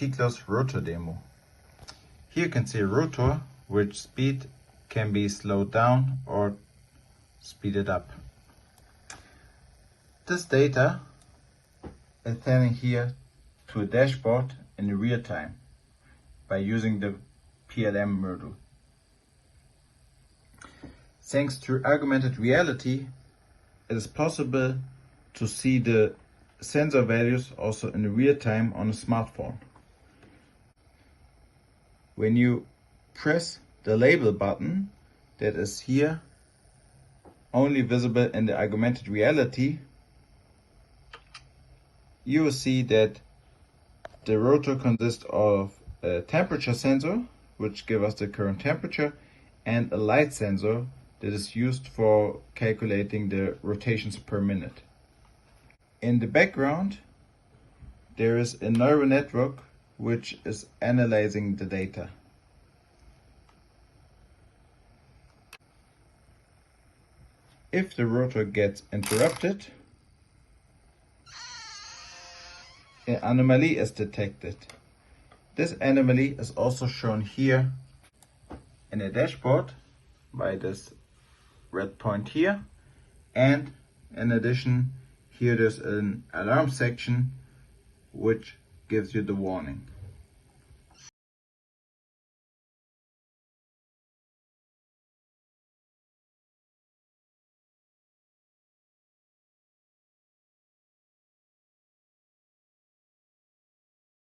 Kyklos rotor demo. Here you can see a rotor which speed can be slowed down or speeded up. This data is sending here to a dashboard in real time by using the PLM module. Thanks to augmented reality, it is possible to see the sensor values also in real time on a smartphone. When you press the label button that is here only visible in the augmented reality, you will see that the rotor consists of a temperature sensor, which gives us the current temperature, and a light sensor that is used for calculating the rotations per minute. In the background, there is a neural network which is analyzing the data. If the rotor gets interrupted, an anomaly is detected. This anomaly is also shown here in a dashboard by this red point here, and in addition here there's an alarm section which gives you the warning.